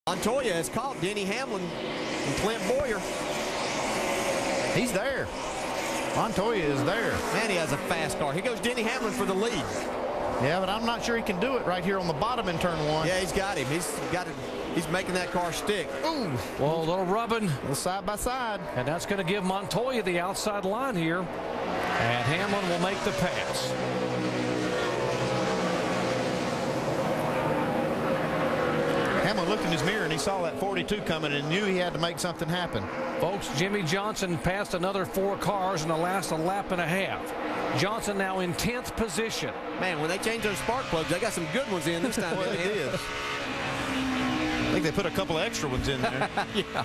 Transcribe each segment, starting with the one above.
Montoya has caught Denny Hamlin and Clint Boyer. He's there. Montoya is there. Man, he has a fast car. Here goes Denny Hamlin for the lead. Yeah, but I'm not sure he can do it right here on the bottom in turn one. Yeah, he's got him. He's making that car stick. Ooh. Well, a little rubbing. A little side by side. And that's going to give Montoya the outside line here. And Hamlin will make the pass. Hamlin looked in his mirror and he saw that 42 coming and knew he had to make something happen. Folks, Jimmy Johnson passed another 4 cars in the last lap and a half. Johnson now in 10th position. Man, when they change those spark plugs, they got some good ones in this time. Well, they did. I think they put a couple of extra ones in there. Yeah.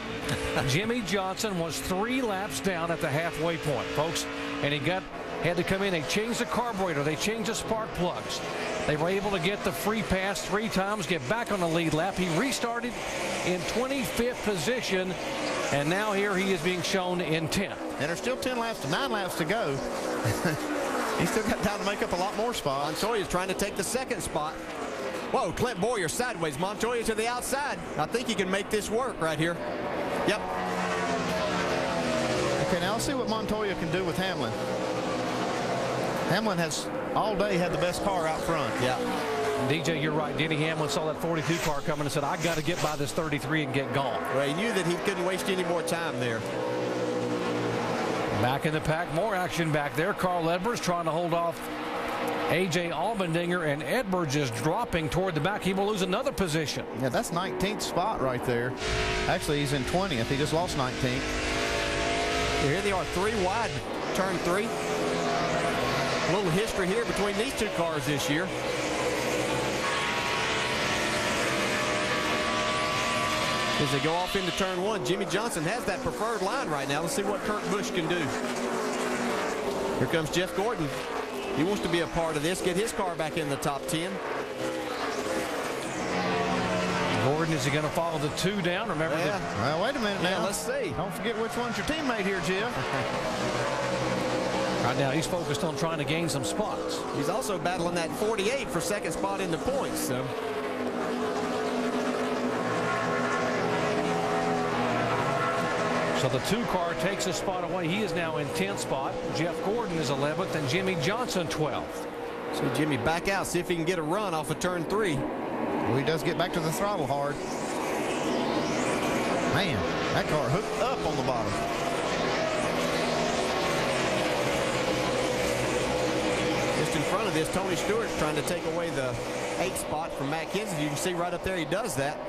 Jimmy Johnson was 3 laps down at the halfway point, folks, and he had to come in. They changed the carburetor. They changed the spark plugs. They were able to get the free pass 3 times, get back on the lead lap. He restarted in 25th position, and now here he is being shown in 10th. And there's still 9 laps to go. He's still got time to make up a lot more spots. Montoya's trying to take the 2nd spot. Whoa, Clint Boyer sideways. Montoya to the outside. I think he can make this work right here. Yep. Okay, now let's see what Montoya can do with Hamlin. Hamlin has all day had the best car out front. Yeah. DJ, you're right. Denny Hamlin saw that 42 car coming and said, I got to get by this 33 and get gone. Well, he knew that he couldn't waste any more time there. Back in the pack, more action back there. Carl Edwards trying to hold off A.J. Allmendinger, and Edwards is dropping toward the back. He will lose another position. Yeah, that's 19th spot right there. Actually, he's in 20th. He just lost 19th. Here they are, 3 wide, turn 3. A little history here between these 2 cars this year. As they go off into turn 1, Jimmy Johnson has that preferred line right now. Let's see what Kurt Busch can do. Here comes Jeff Gordon. He wants to be a part of this, get his car back in the top 10. Gordon, is he going to follow the 2 down? Remember Well, wait a minute now. Yeah, let's see. Don't forget which one's your teammate here, Jeff. Right now, he's focused on trying to gain some spots. He's also battling that 48 for 2nd spot in the points. So. So the 2 car takes a spot away. He is now in 10th spot. Jeff Gordon is 11th, and Jimmy Johnson 12th. So Jimmy back out, see if he can get a run off of turn 3. Well, he does get back to the throttle hard. Man, that car hooked up on the bottom. Just in front of this, Tony Stewart's trying to take away the 8th spot from Matt Kenseth. You can see right up there he does that.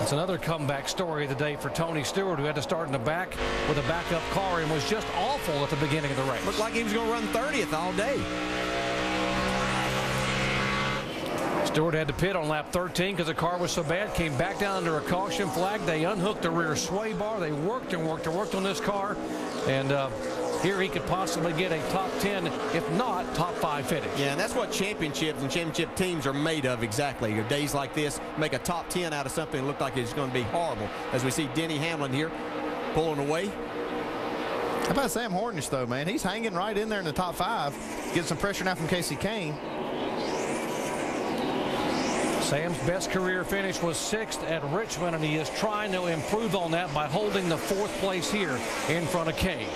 It's another comeback story of the day for Tony Stewart, who had to start in the back with a backup car and was just awful at the beginning of the race. Looked like he was going to run 30th all day. Stewart had to pit on lap 13 because the car was so bad. Came back down under a caution flag. They unhooked the rear sway bar. They worked and worked and worked on this car. And here he could possibly get a top 10, if not top 5 finish. Yeah, and that's what championships and championship teams are made of exactly. Your days like this, make a top 10 out of something that looked like it's going to be horrible. As we see Denny Hamlin here pulling away. How about Sam Hornish, though, man? He's hanging right in there in the top 5. Getting some pressure now from Casey Kane. Sam's best career finish was 6th at Richmond, and he is trying to improve on that by holding the 4th place here in front of Kane.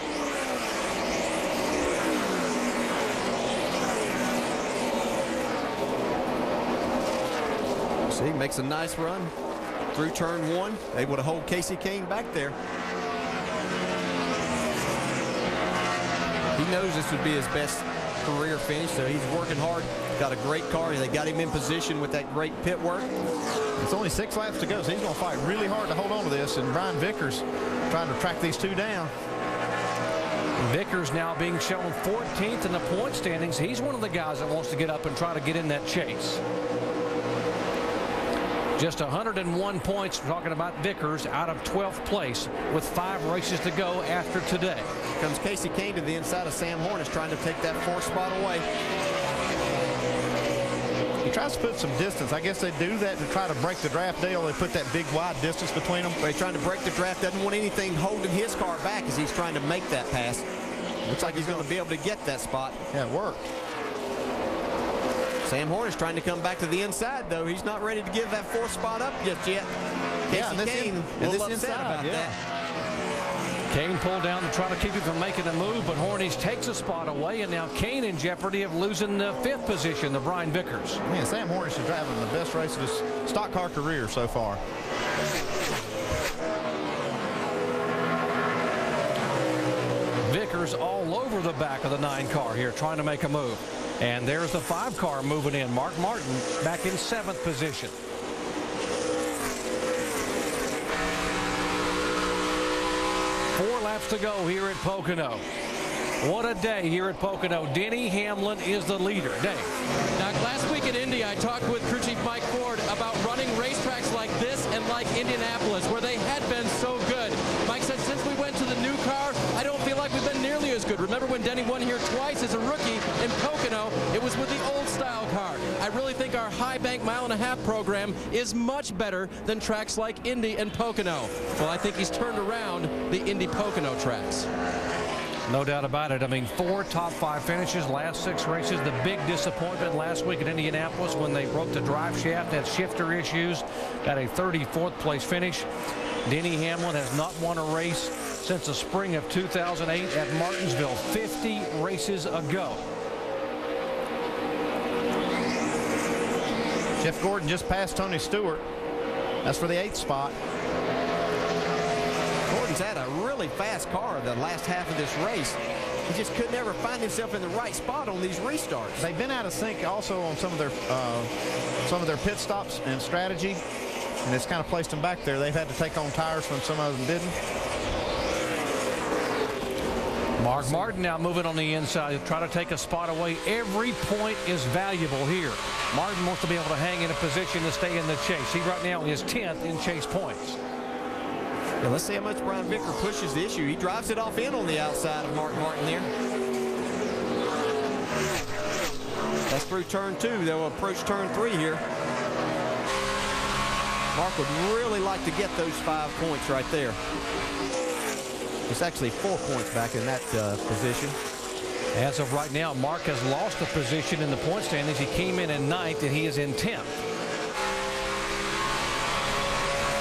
See, makes a nice run through turn 1, able to hold Casey Kane back there. He knows this would be his best career finish, so he's working hard. Got a great car. They got him in position with that great pit work. It's only 6 laps to go, so he's going to fight really hard to hold on to this. And Brian Vickers trying to track these 2 down. Vickers now being shown 14th in the point standings. He's one of the guys that wants to get up and try to get in that chase. Just 101 points, talking about Vickers, out of 12th place with 5 races to go after today. Comes Casey Kane to the inside of Sam Hornish, trying to take that 4th spot away. He tries to put some distance. I guess they do that to try to break the draft deal. They put that big wide distance between them. But he's trying to break the draft, doesn't want anything holding his car back as he's trying to make that pass. Looks like he's going to be able to get that spot. Yeah, it worked. Sam Hornish trying to come back to the inside, though. He's not ready to give that 4th spot up just yet. Yeah, Casey Kane a little upset about that. Kane pulled down to try to keep him from making a move, but Hornish takes a spot away, and now Kane in jeopardy of losing the 5th position to Brian Vickers. Man, Sam Hornish is driving the best race of his stock car career so far. Vickers all over the back of the 9 car here, trying to make a move. And there's the 5 car moving in. Mark Martin back in 7th position. Four laps to go here at Pocono. What a day here at Pocono. Denny Hamlin is the leader. Dave. Now, last week at Indy, I talked with crew chief Mike Ford about running racetracks like this and like Indianapolis, where they had been so good. Mike said, since we went to the new car, I don't feel like we've been nearly as good. Remember when Denny won here twice as a rookie in Pocono? It was with the old style car. I really think our high bank 1.5 mile program is much better than tracks like Indy and Pocono. Well, I think he's turned around the Indy Pocono tracks. No doubt about it. I mean, 4 top 5 finishes, last 6 races. The big disappointment last week at Indianapolis when they broke the drive shaft, had shifter issues, got a 34th place finish. Denny Hamlin has not won a race since the spring of 2008 at Martinsville, 50 races ago. Jeff Gordon just passed Tony Stewart. That's for the 8th spot. Gordon's had a really fast car the last half of this race. He just could never find himself in the right spot on these restarts. They've been out of sync also on some of their pit stops and strategy, and it's kind of placed them back there. They've had to take on tires when some of them didn't. Mark Martin now moving on the inside to try to take a spot away. Every point is valuable here. Martin wants to be able to hang in a position to stay in the chase. He right now is 10th in chase points. Yeah, let's see how much Brian Vickers pushes the issue. He drives it off in on the outside of Mark Martin there. That's through turn 2. They'll approach turn 3 here. Mark would really like to get those 5 points right there. It's actually 4 points back in that position. As of right now, Mark has lost a position in the point standings. He came in 9th, and he is in 10th.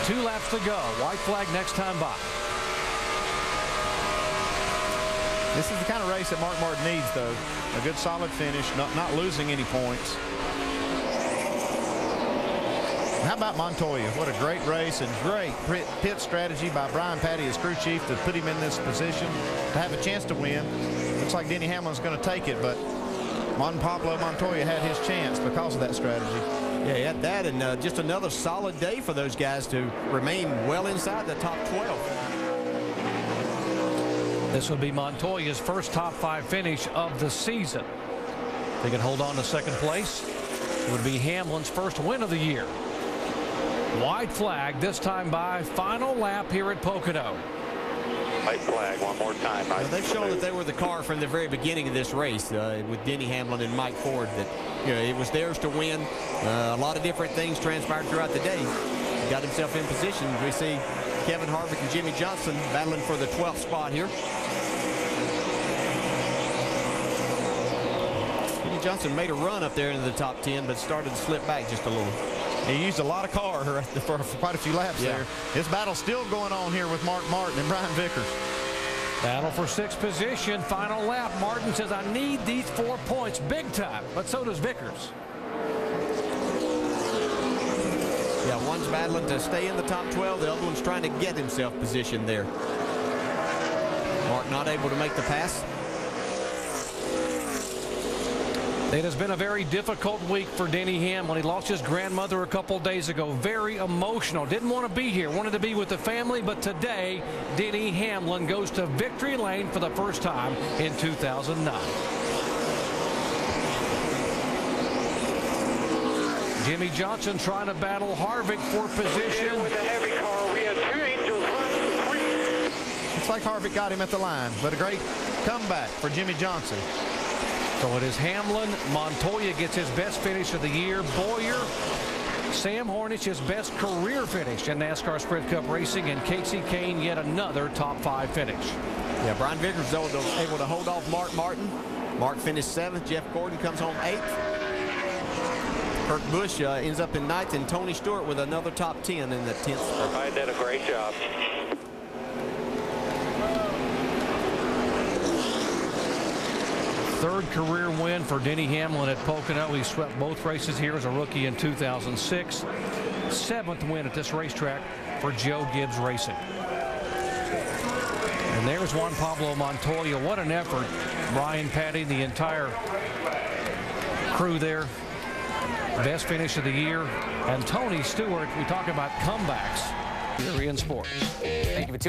2 laps to go. White flag next time by. This is the kind of race that Mark Martin needs, though. A good solid finish, not losing any points. How about Montoya? What a great race and great pit strategy by Brian Patty as crew chief to put him in this position to have a chance to win. Looks like Denny Hamlin's going to take it, but Pablo Montoya had his chance because of that strategy. Yeah, he had that, and just another solid day for those guys to remain well inside the top 12. This would be Montoya's first top 5 finish of the season. If they can hold on to 2nd place, it would be Hamlin's first win of the year. White flag this time by. Final lap here at Pocono. White flag one more time. Well, they've shown that they were the car from the very beginning of this race with Denny Hamlin and Mike Ford, that it was theirs to win. A lot of different things transpired throughout the day. He got himself in position. We see Kevin Harvick and Jimmy Johnson battling for the 12th spot here. Jimmy Johnson made a run up there into the top 10, but started to slip back just a little. He used a lot of car for quite a few laps there. His battle's still going on here with Mark Martin and Brian Vickers. Battle for 6th position. Final lap. Martin says, I need these 4 points big time, but so does Vickers. Yeah, one's battling to stay in the top 12. The other one's trying to get himself positioned there. Mark not able to make the pass. It has been a very difficult week for Denny Hamlin. He lost his grandmother a couple days ago. Very emotional. Didn't want to be here. Wanted to be with the family. But today, Denny Hamlin goes to victory lane for the first time in 2009. Jimmy Johnson trying to battle Harvick for position. With the heavy car, we had 2 angels run. Looks like Harvick got him at the line, but a great comeback for Jimmy Johnson. So it is Hamlin. Montoya gets his best finish of the year. Boyer, Sam Hornish, his best career finish in NASCAR Sprint Cup racing. And Casey Kane, yet another top 5 finish. Yeah, Brian Vickers was able to hold off Mark Martin. Mark finished 7th. Jeff Gordon comes home 8th. Kurt Busch ends up in ninth, and Tony Stewart with another top 10 in the 10th spot. Everybody did a great job. Third career win for Denny Hamlin at Pocono. He swept both races here as a rookie in 2006. 7th win at this racetrack for Joe Gibbs Racing. And there's Juan Pablo Montoya. What an effort. Brian Patty, the entire crew there. Best finish of the year. And Tony Stewart, we talk about comebacks here in sports. Thank you for tuning in.